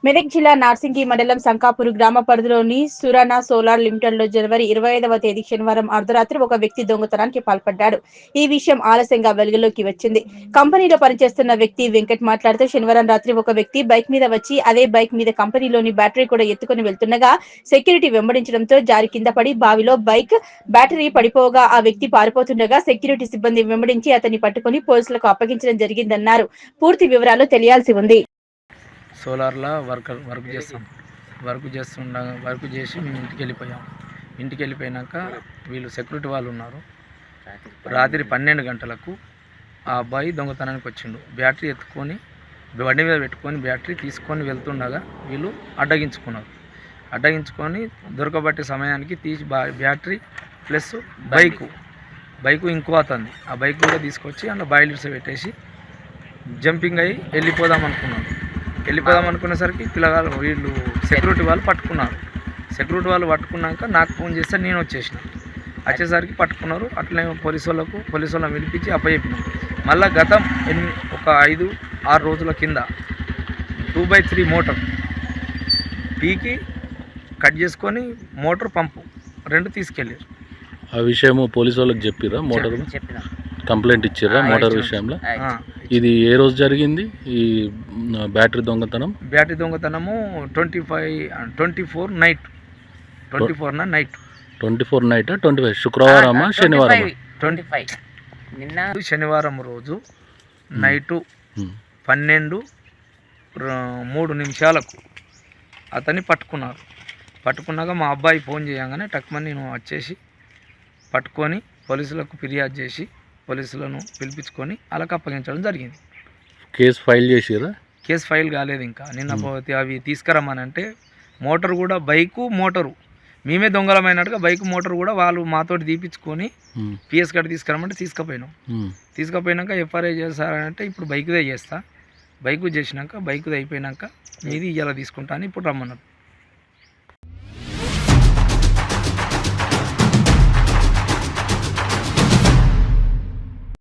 మెదక్ జిల్లా నార్సింగి మండలం సంకాపూర్ గ్రామ పరిధిలోని సురానా సోలార్ లిమిటెడ్ లో జనవరి 25వ తేదీ శనివారం అర్ధరాత్రి ఒక వ్యక్తి దొంగతనానికి పాల్పడ్డాడు. ఈ విషయం ఆలస్యంగా వెలుగులోకి వచ్చింది. కంపెనీలో పనిచేస్తున్న వ్యక్తి వెంకట్ మాట్లాడుతూ శనివారం రాత్రి ఒక వ్యక్తి బైక్ మీద వచ్చి అదే బైక్ మీద కంపెనీలోని బ్యాటరీ కూడా ఎత్తుకుని వెళ్తుండగా సెక్యూరిటీ వెంబడించడంతో జారి కింద పడి బావిలో బైక్ బ్యాటరీ పడిపోగా ఆ వ్యక్తి పారిపోతుండగా సెక్యూరిటీ సిబ్బంది వెంబడించి అతన్ని పట్టుకుని పోలీసులకు అప్పగించడం జరిగిందన్నారు. పూర్తి వివరాలు తెలియాల్సి ఉంది. సోలార్లో వర్క్ చేసి మేము ఇంటికి వెళ్ళిపోయాక వీళ్ళు సెక్యూరిటీ వాళ్ళు ఉన్నారు. రాత్రి 12 గంటలకు ఆ అబ్బాయి దొంగతనానికి వచ్చిండు. బ్యాటరీ ఎత్తుకొని బండి మీద పెట్టుకొని బ్యాటరీ తీసుకొని వెళ్తుండగా వీళ్ళు అడ్డగించుకొని దొరకబట్టే సమయానికి తీసి బ్యాటరీ ప్లస్ బైకు ఇంకో అతంది. ఆ బైక్ కూడా తీసుకొచ్చి అందులో బాయిలర్స్ పెట్టేసి జంపింగ్ అయ్యి వెళ్ళిపోదాం అనుకునేసరికి పిల్లగాళ్ళు వీళ్ళు సెక్యూరిటీ వాళ్ళు పట్టుకున్నాక నాకు ఫోన్ చేస్తే నేను వచ్చేసరికి పట్టుకున్నారు. అట్లనే పోలీసు వాళ్ళని పిలిపించి అప్పచెప్పినాం. మళ్ళీ గతం ఒక 5-6 రోజుల కింద 2x3 మోటార్ పీకి కట్ చేసుకొని మోటార్ పంపు 2 తీసుకెళ్ళారు. ఆ విషయము పోలీసు వాళ్ళకి చెప్పిరా? మోటార్ కంప్లైంట్ ఇచ్చిరా మోటార్ విషయంలో? ఇది ఏ రోజు జరిగింది ఈ బ్యాటరీ దొంగతనము? 24 నైట్ 24 నైట్ 25 శుక్రవారమా శనివారం? 25 నిన్న శనివారం రోజు నైటు 12:03 అతన్ని పట్టుకున్నాక మా అబ్బాయి ఫోన్ చేయగానే టక్మని నేను వచ్చేసి పట్టుకొని పోలీసులకు ఫిర్యాదు చేసి పోలీసులను పిలిపించుకొని వాళ్ళకి అప్పగించడం జరిగింది. కేసు ఫైల్ చేసిరా? కేసు ఫైల్ కాలేదు ఇంకా. నిన్న అవి తీసుకురమ్మనంటే మోటారు మేమే దొంగలమైనట్టుగా బైక్ మోటార్ కూడా వాళ్ళు మాతోటి తీపించుకొని పిఎస్ కార్డు తీసుకురమ్మంటే తీసుకుపోయినాక ఎఫ్ఐఆర్ చేస్తారంటే ఇప్పుడు బైక్దే చేసినాక మీది ఇలా తీసుకుంటా అని ఇప్పుడు రమ్మన్నారు.